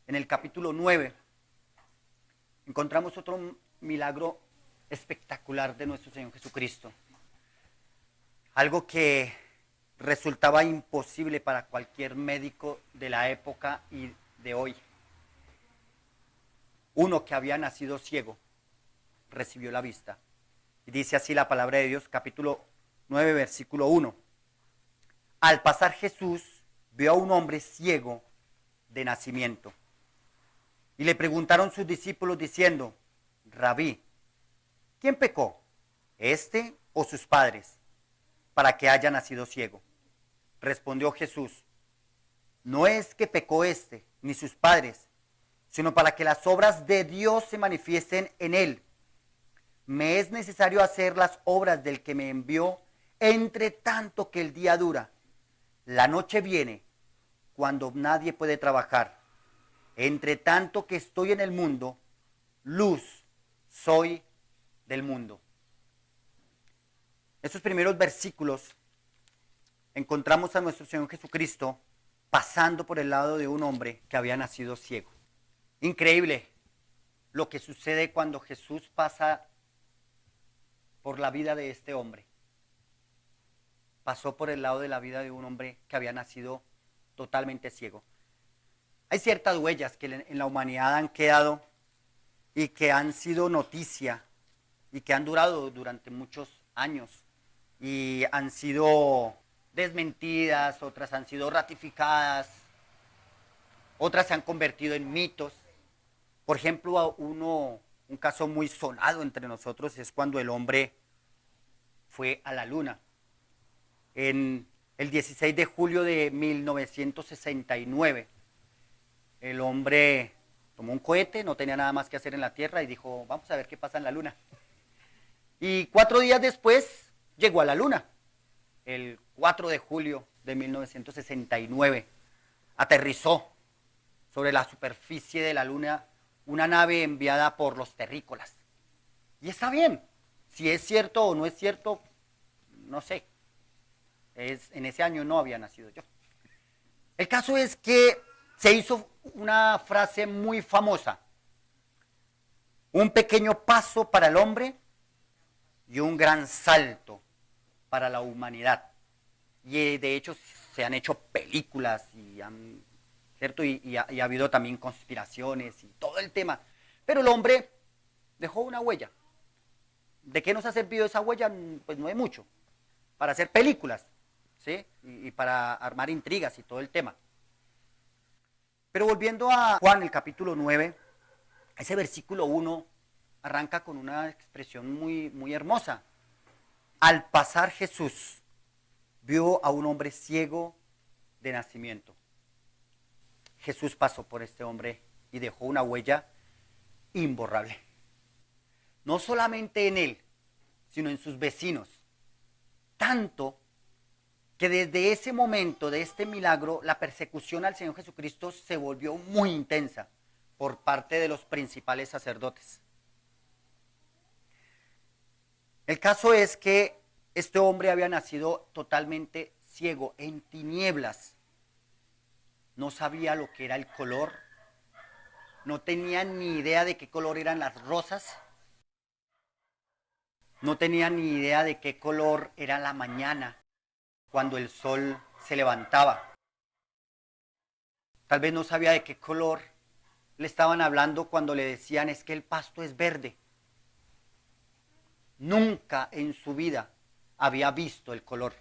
en el capítulo 9, encontramos otro milagro espectacular de nuestro Señor Jesucristo. Algo que resultaba imposible para cualquier médico de la época y de hoy. Uno que había nacido ciego recibió la vista. Y dice así la palabra de Dios, capítulo 9, versículo 1. Al pasar Jesús vio a un hombre ciego de nacimiento. Y le preguntaron sus discípulos diciendo, Rabí, ¿quién pecó, este o sus padres, para que haya nacido ciego? Respondió Jesús, no es que pecó este ni sus padres, sino para que las obras de Dios se manifiesten en él. Me es necesario hacer las obras del que me envió, entre tanto que el día dura. La noche viene cuando nadie puede trabajar. Entre tanto que estoy en el mundo, luz soy del mundo. Estos primeros versículos encontramos a nuestro Señor Jesucristo pasando por el lado de un hombre que había nacido ciego. Increíble lo que sucede cuando Jesús pasa por la vida de este hombre. Pasó por el lado de la vida de un hombre que había nacido totalmente ciego. Hay ciertas huellas que en la humanidad han quedado y que han sido noticia y que han durado durante muchos años y han sido desmentidas, otras han sido ratificadas, otras se han convertido en mitos. Por ejemplo, un caso muy sonado entre nosotros es cuando el hombre fue a la luna. En el 16 de julio de 1969, el hombre tomó un cohete, no tenía nada más que hacer en la Tierra y dijo, vamos a ver qué pasa en la luna. Y 4 días después llegó a la luna, el 4 de julio de 1969. Aterrizó sobre la superficie de la luna una nave enviada por los terrícolas. Y está bien, si es cierto o no es cierto, no sé. En ese año no había nacido yo. El caso es que se hizo una frase muy famosa. Un pequeño paso para el hombre y un gran salto para la humanidad. Y de hecho se han hecho películas ¿cierto? Y ha habido también conspiraciones y todo el tema. Pero el hombre dejó una huella. ¿De qué nos ha servido esa huella? Pues no es mucho. Para hacer películas, ¿sí? Y para armar intrigas y todo el tema. Pero volviendo a Juan, el capítulo 9, ese versículo 1 arranca con una expresión muy, muy hermosa. Al pasar Jesús, vio a un hombre ciego de nacimiento. Jesús pasó por este hombre y dejó una huella imborrable. No solamente en él, sino en sus vecinos. Tanto que desde ese momento, de este milagro, la persecución al Señor Jesucristo se volvió muy intensa por parte de los principales sacerdotes. El caso es que este hombre había nacido totalmente ciego, en tinieblas. No sabía lo que era el color, no tenía ni idea de qué color eran las rosas, no tenía ni idea de qué color era la mañana cuando el sol se levantaba. Tal vez no sabía de qué color le estaban hablando cuando le decían es que el pasto es verde. Nunca en su vida había visto el color.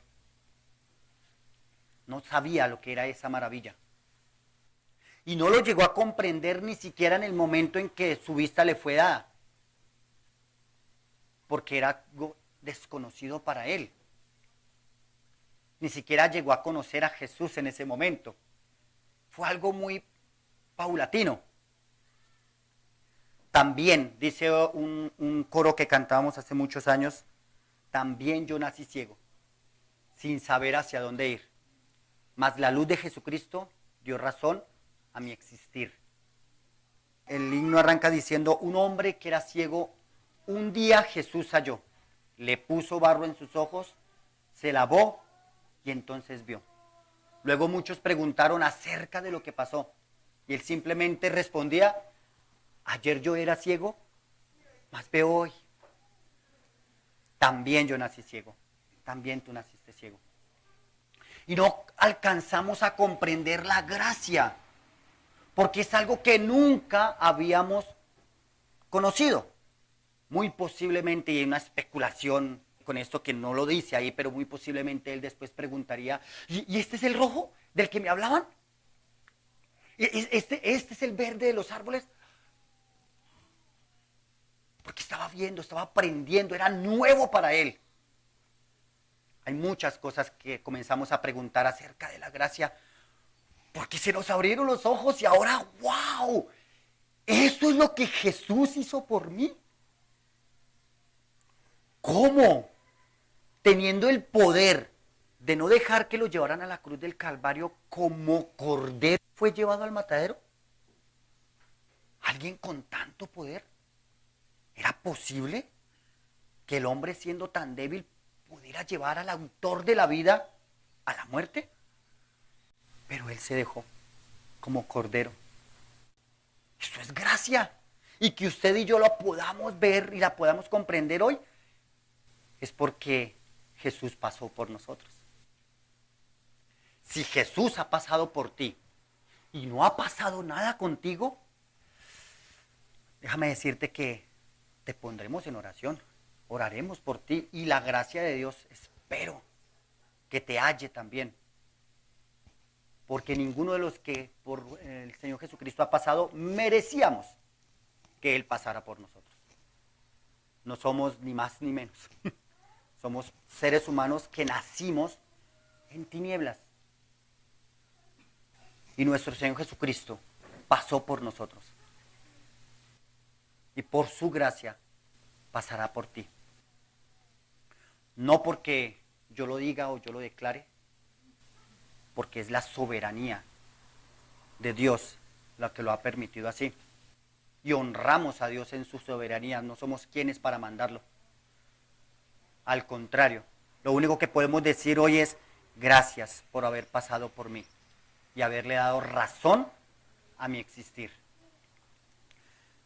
No sabía lo que era esa maravilla. Y no lo llegó a comprender ni siquiera en el momento en que su vista le fue dada. Porque era algo desconocido para él. Ni siquiera llegó a conocer a Jesús en ese momento. Fue algo muy paulatino. También, dice un coro que cantábamos hace muchos años, también yo nací ciego, sin saber hacia dónde ir. Mas la luz de Jesucristo dio razón a mi existir. El himno arranca diciendo, un hombre que era ciego, un día Jesús halló, le puso barro en sus ojos, se lavó y entonces vio. Luego muchos preguntaron acerca de lo que pasó Y él simplemente respondía, ayer yo era ciego, mas veo hoy. También yo nací ciego, también tú naciste ciego. Y no alcanzamos a comprender la gracia, porque es algo que nunca habíamos conocido. Muy posiblemente, y hay una especulación con esto que no lo dice ahí, pero muy posiblemente él después preguntaría, ¿y este es el rojo del que me hablaban? ¿Este es el verde de los árboles? Porque estaba viendo, estaba aprendiendo, era nuevo para él. Hay muchas cosas que comenzamos a preguntar acerca de la gracia, porque se nos abrieron los ojos y ahora, ¡wow! Eso es lo que Jesús hizo por mí. ¿Cómo? Teniendo el poder de no dejar que lo llevaran a la cruz del Calvario como cordero, fue llevado al matadero. ¿Alguien con tanto poder? ¿Era posible que el hombre, siendo tan débil, pudiera llevar al autor de la vida a la muerte? Pero él se dejó como cordero. Eso es gracia. Y que usted y yo lo podamos ver y la podamos comprender hoy, es porque Jesús pasó por nosotros. Si Jesús ha pasado por ti y no ha pasado nada contigo, déjame decirte que te pondremos en oración, oraremos por ti y la gracia de Dios espero que te halle también. Porque ninguno de los que por el Señor Jesucristo ha pasado merecíamos que Él pasara por nosotros. No somos ni más ni menos. Somos seres humanos que nacimos en tinieblas. Y nuestro Señor Jesucristo pasó por nosotros. Y por su gracia pasará por ti. No porque yo lo diga o yo lo declare, porque es la soberanía de Dios la que lo ha permitido así. Y honramos a Dios en su soberanía, no somos quienes para mandarlo. Al contrario, lo único que podemos decir hoy es gracias por haber pasado por mí y haberle dado razón a mi existir.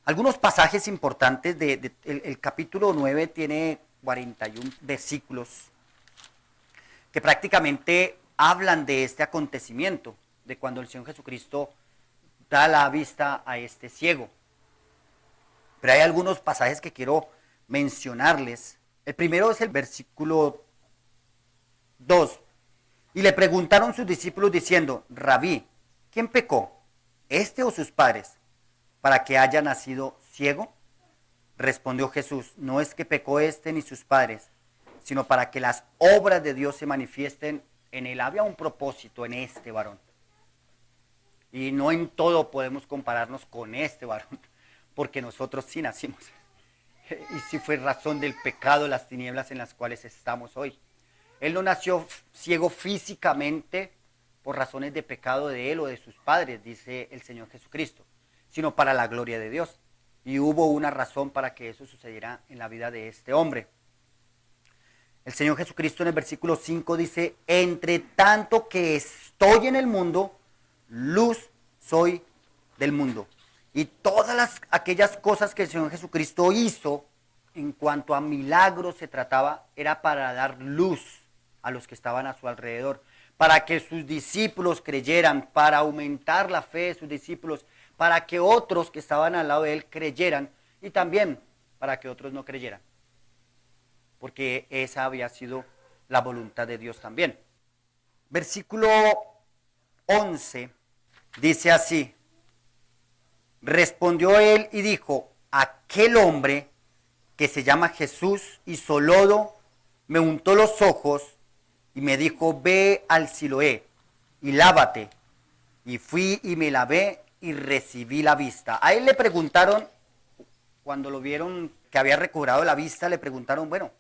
Algunos pasajes importantes el capítulo 9 tiene 41 versículos que prácticamente hablan de este acontecimiento, de cuando el Señor Jesucristo da la vista a este ciego. Pero hay algunos pasajes que quiero mencionarles. El primero es el versículo 2. Y le preguntaron sus discípulos diciendo, Rabí, ¿quién pecó, este o sus padres, para que haya nacido ciego? Respondió Jesús, no es que pecó este ni sus padres, sino para que las obras de Dios se manifiesten en él. Había un propósito en este varón. Y no en todo podemos compararnos con este varón, porque nosotros sí nacimos. Y sí fue razón del pecado, las tinieblas en las cuales estamos hoy. Él no nació ciego físicamente por razones de pecado de él o de sus padres, dice el Señor Jesucristo, sino para la gloria de Dios. Y hubo una razón para que eso sucediera en la vida de este hombre. El Señor Jesucristo en el versículo 5 dice, entre tanto que estoy en el mundo, luz soy del mundo. Y todas aquellas cosas que el Señor Jesucristo hizo en cuanto a milagros se trataba, era para dar luz a los que estaban a su alrededor, para que sus discípulos creyeran, para aumentar la fe de sus discípulos, para que otros que estaban al lado de él creyeran y también para que otros no creyeran. Porque esa había sido la voluntad de Dios también. Versículo 11 dice así, respondió él y dijo, aquel hombre que se llama Jesús hizo lodo, me untó los ojos y me dijo, ve al Siloé y lávate. Y fui y me lavé y recibí la vista. A él le preguntaron, cuando lo vieron que había recobrado la vista, le preguntaron, bueno,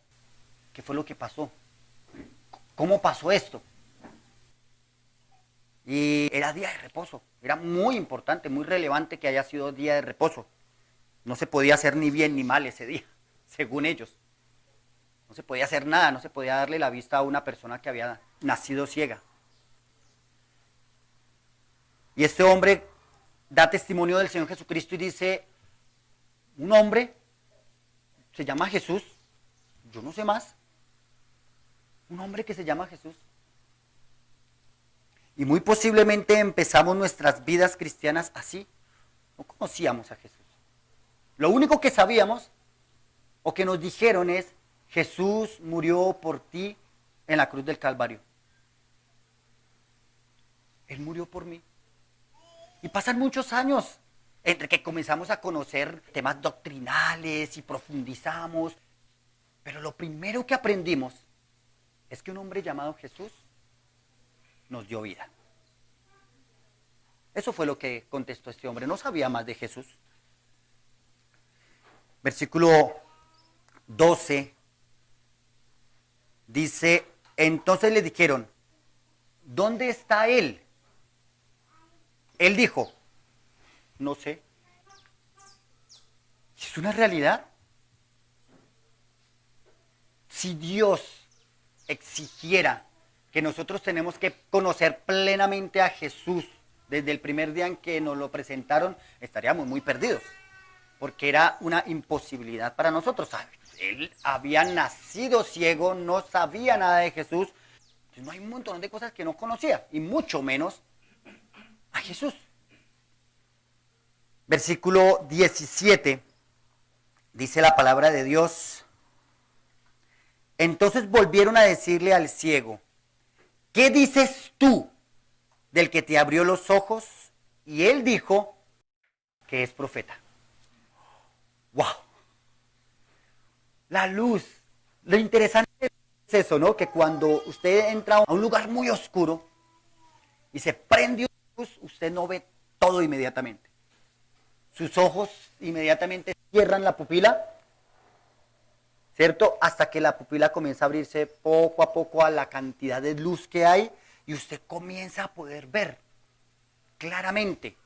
¿qué fue lo que pasó? ¿Cómo pasó esto? Y era día de reposo, era muy importante, muy relevante que haya sido día de reposo. No se podía hacer ni bien ni mal ese día, según ellos. No se podía hacer nada, no se podía darle la vista a una persona que había nacido ciega. Y este hombre da testimonio del Señor Jesucristo y dice, un hombre se llama Jesús, yo no sé más, un hombre que se llama Jesús. Y muy posiblemente empezamos nuestras vidas cristianas así, no conocíamos a Jesús. Lo único que sabíamos o que nos dijeron es, Jesús murió por ti en la cruz del Calvario. Él murió por mí. Y pasan muchos años entre que comenzamos a conocer temas doctrinales y profundizamos. Pero lo primero que aprendimos es que un hombre llamado Jesús nos dio vida. Eso fue lo que contestó este hombre. No sabía más de Jesús. Versículo 12 dice, entonces le dijeron, ¿dónde está él? Él dijo, no sé. Es una realidad. Si Dios exigiera que nosotros tenemos que conocer plenamente a Jesús desde el primer día en que nos lo presentaron, estaríamos muy perdidos, porque era una imposibilidad para nosotros. Él había nacido ciego, no sabía nada de Jesús, entonces no hay un montón de cosas que no conocía, y mucho menos a Jesús. Versículo 17, dice la palabra de Dios, entonces volvieron a decirle al ciego, ¿qué dices tú del que te abrió los ojos? Y él dijo que es profeta. ¡Wow! La luz. Lo interesante es eso, ¿no? Que cuando usted entra a un lugar muy oscuro y se prende una luz, usted no ve todo inmediatamente. Sus ojos inmediatamente cierran la pupila, ¿cierto? Hasta que la pupila comienza a abrirse poco a poco a la cantidad de luz que hay y usted comienza a poder ver claramente.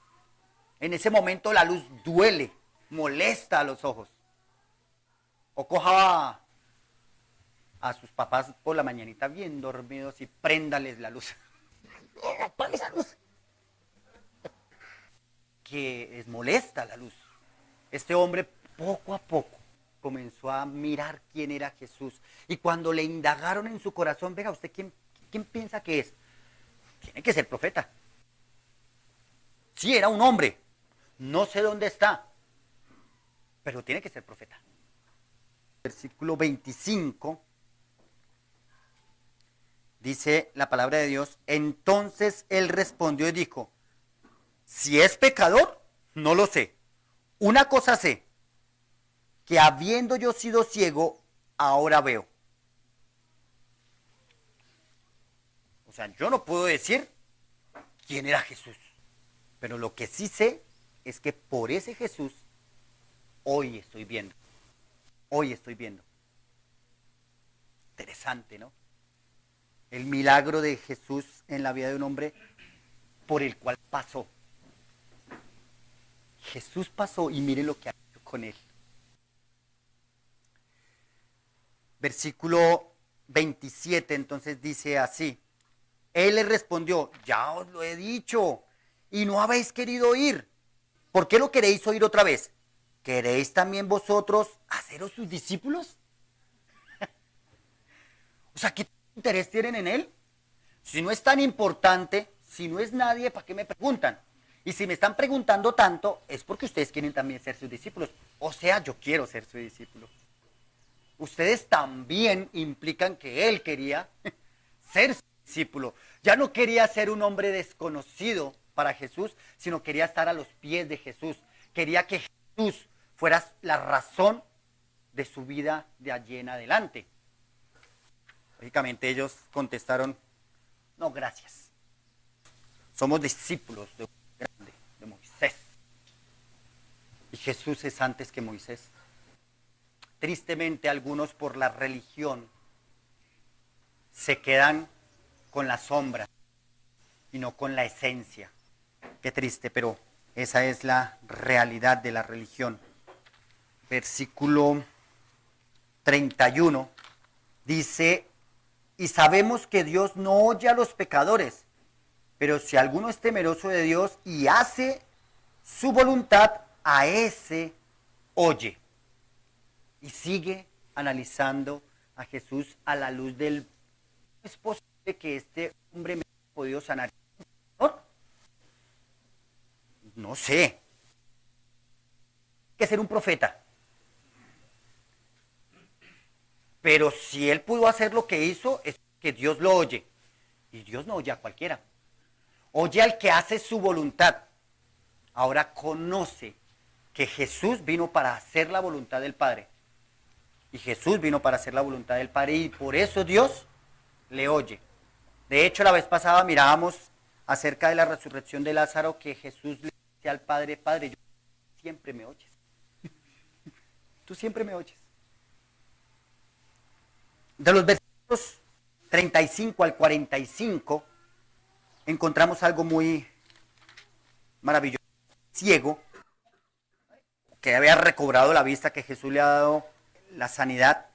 En ese momento la luz duele, molesta a los ojos. O coja a sus papás por la mañanita bien dormidos y préndales la luz. ¡Apague esa luz! Que es molesta la luz. Este hombre poco a poco comenzó a mirar quién era Jesús. Y cuando le indagaron en su corazón, venga, ¿usted quién piensa que es? Tiene que ser profeta. Sí, era un hombre. No sé dónde está, pero tiene que ser profeta. Versículo 25, dice la palabra de Dios, entonces él respondió y dijo, si es pecador, no lo sé. Una cosa sé, que habiendo yo sido ciego, ahora veo. O sea, yo no puedo decir quién era Jesús, pero lo que sí sé es que por ese Jesús, hoy estoy viendo. Hoy estoy viendo. Interesante, ¿no? El milagro de Jesús en la vida de un hombre por el cual pasó. Jesús pasó y mire lo que ha hecho con él. Versículo 27 entonces dice así. Él le respondió, ya os lo he dicho y no habéis querido oír. ¿Por qué lo queréis oír otra vez? ¿Queréis también vosotros haceros sus discípulos? O sea, ¿qué interés tienen en él? Si no es tan importante, si no es nadie, ¿para qué me preguntan? Y si me están preguntando tanto, es porque ustedes quieren también ser sus discípulos. O sea, yo quiero ser su discípulo. Ustedes también implican que él quería ser su discípulo. Ya no quería ser un hombre desconocido para Jesús, sino quería estar a los pies de Jesús. Quería que Jesús fuera la razón de su vida de allí en adelante. Lógicamente ellos contestaron, no, gracias. Somos discípulos de un grande, de Moisés. Y Jesús es antes que Moisés. Tristemente algunos por la religión se quedan con la sombra y no con la esencia. Qué triste, pero esa es la realidad de la religión. Versículo 31 dice, y sabemos que Dios no oye a los pecadores, pero si alguno es temeroso de Dios y hace su voluntad, a ese oye. Y sigue analizando a Jesús a la luz del... ¿Es posible que este hombre me haya podido sanar? No sé. Hay que ser un profeta. Pero si él pudo hacer lo que hizo, es que Dios lo oye. Y Dios no oye a cualquiera. Oye al que hace su voluntad. Ahora conoce que Jesús vino para hacer la voluntad del Padre. Y Jesús vino para hacer la voluntad del Padre y por eso Dios le oye. De hecho, la vez pasada mirábamos acerca de la resurrección de Lázaro que Jesús le dice al Padre, Padre, yo siempre me oyes. Tú siempre me oyes. De los versículos 35 al 45 encontramos algo muy maravilloso. Ciego, que había recobrado la vista, que Jesús le ha dado la sanidad,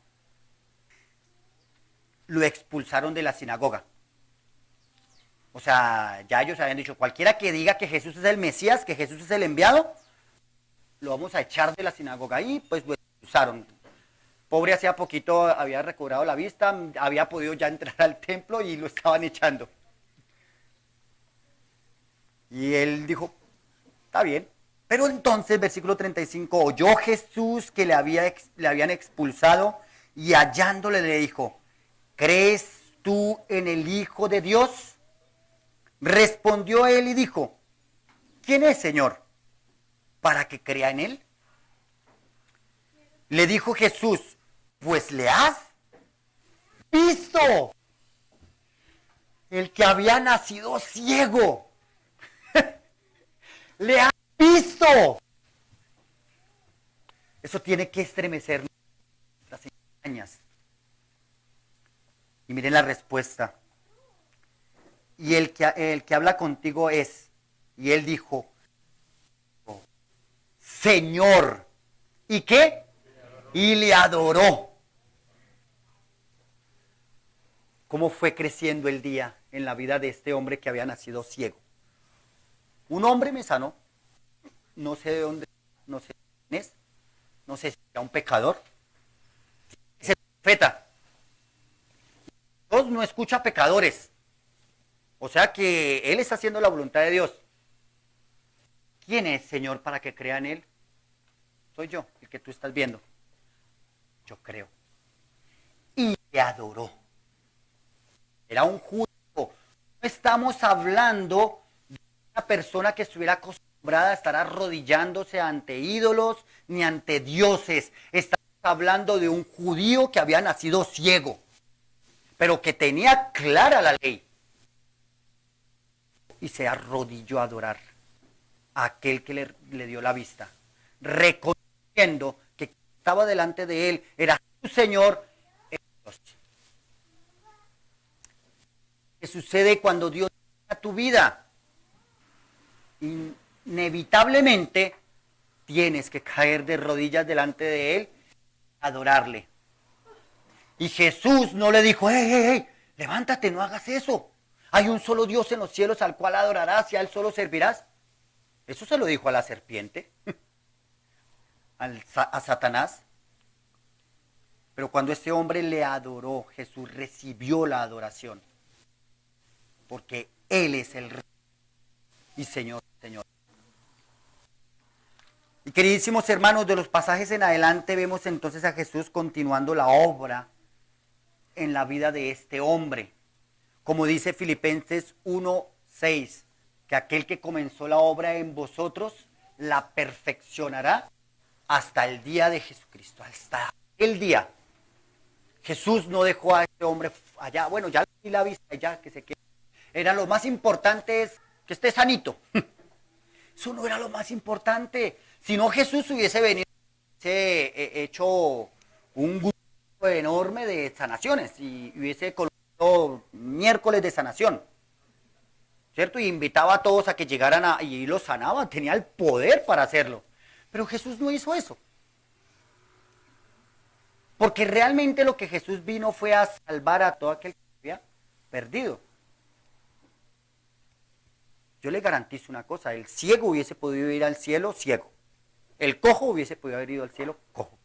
lo expulsaron de la sinagoga. O sea, ya ellos habían dicho, cualquiera que diga que Jesús es el Mesías, que Jesús es el enviado, lo vamos a echar de la sinagoga. Y pues lo expulsaron. Pobre, hacía poquito había recobrado la vista, había podido ya entrar al templo y lo estaban echando. Y él dijo, está bien. Pero entonces, versículo 35, oyó Jesús que le habían expulsado y hallándole le dijo, ¿crees tú en el Hijo de Dios? Respondió él y dijo, ¿quién es, Señor, para que crea en él? Le dijo Jesús, pues le has visto. El que había nacido ciego. Le has visto. Eso tiene que estremecer nuestras entrañas. Y miren la respuesta. Y el que habla contigo es, y él dijo, Señor. ¿Y qué? Y le adoró. ¿Cómo fue creciendo el día en la vida de este hombre que había nacido ciego? Un hombre me sanó. No sé de dónde, no sé quién es. No sé si era un pecador. Es el profeta. Dios no escucha pecadores. O sea que él está haciendo la voluntad de Dios. ¿Quién es, Señor, para que crea en él? Soy yo, el que tú estás viendo. Yo creo. Y le adoró. Era un judío. No estamos hablando de una persona que estuviera acostumbrada a estar arrodillándose ante ídolos ni ante dioses. Estamos hablando de un judío que había nacido ciego, pero que tenía clara la ley. Y se arrodilló a adorar a aquel que le dio la vista, reconociendo que estaba delante de él era su Señor, Dios. ¿Qué sucede cuando Dios toca tu vida? Inevitablemente tienes que caer de rodillas delante de él, adorarle. Y Jesús no le dijo, hey, levántate, no hagas eso. Hay un solo Dios en los cielos al cual adorarás y a él solo servirás. Eso se lo dijo a la serpiente, a Satanás. Pero cuando este hombre le adoró, Jesús recibió la adoración. Porque Él es el Rey y Señor. Y queridísimos hermanos, de los pasajes en adelante vemos entonces a Jesús continuando la obra en la vida de este hombre. Como dice Filipenses 1:6, que aquel que comenzó la obra en vosotros la perfeccionará hasta el día de Jesucristo, hasta el día. Jesús no dejó a este hombre allá, bueno, ya le di la vista, ya que se quede. Era lo más importante es que esté sanito. Eso no era lo más importante. Si no, Jesús hubiese venido, hubiese hecho un grupo enorme de sanaciones y hubiese colocado miércoles de sanación, ¿cierto? Y invitaba a todos a que llegaran y los sanaba, tenía el poder para hacerlo. Pero Jesús no hizo eso. Porque realmente lo que Jesús vino fue a salvar a todo aquel que había perdido. yo le garantizo una cosa, el ciego hubiese podido ir al cielo ciego, el cojo hubiese podido haber ido al cielo cojo.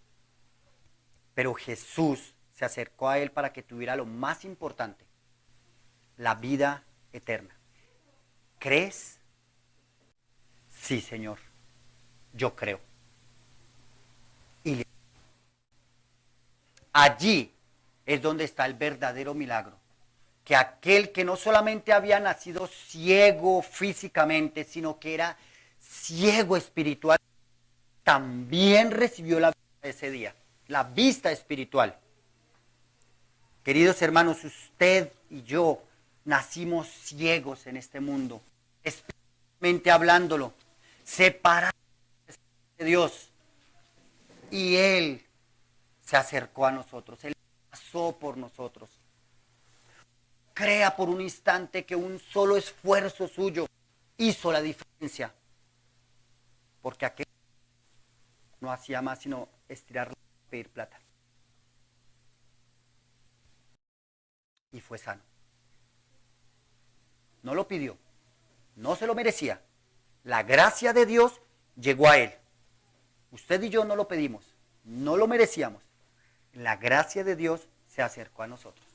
Pero Jesús se acercó a él para que tuviera lo más importante, la vida eterna. ¿Crees? Sí, Señor, yo creo. Y allí es donde está el verdadero milagro. Que aquel que no solamente había nacido ciego físicamente, sino que era ciego espiritual, también recibió la vista ese día, la vista espiritual. Queridos hermanos, usted y yo nacimos ciegos en este mundo, espiritualmente hablándolo, separados de Dios. Y Él se acercó a nosotros, Él pasó por nosotros. Crea por un instante que un solo esfuerzo suyo hizo la diferencia. Porque aquel no hacía más sino estirar y pedir plata. Y fue sano. No lo pidió, no se lo merecía. La gracia de Dios llegó a él. Usted y yo no lo pedimos, no lo merecíamos. La gracia de Dios se acercó a nosotros.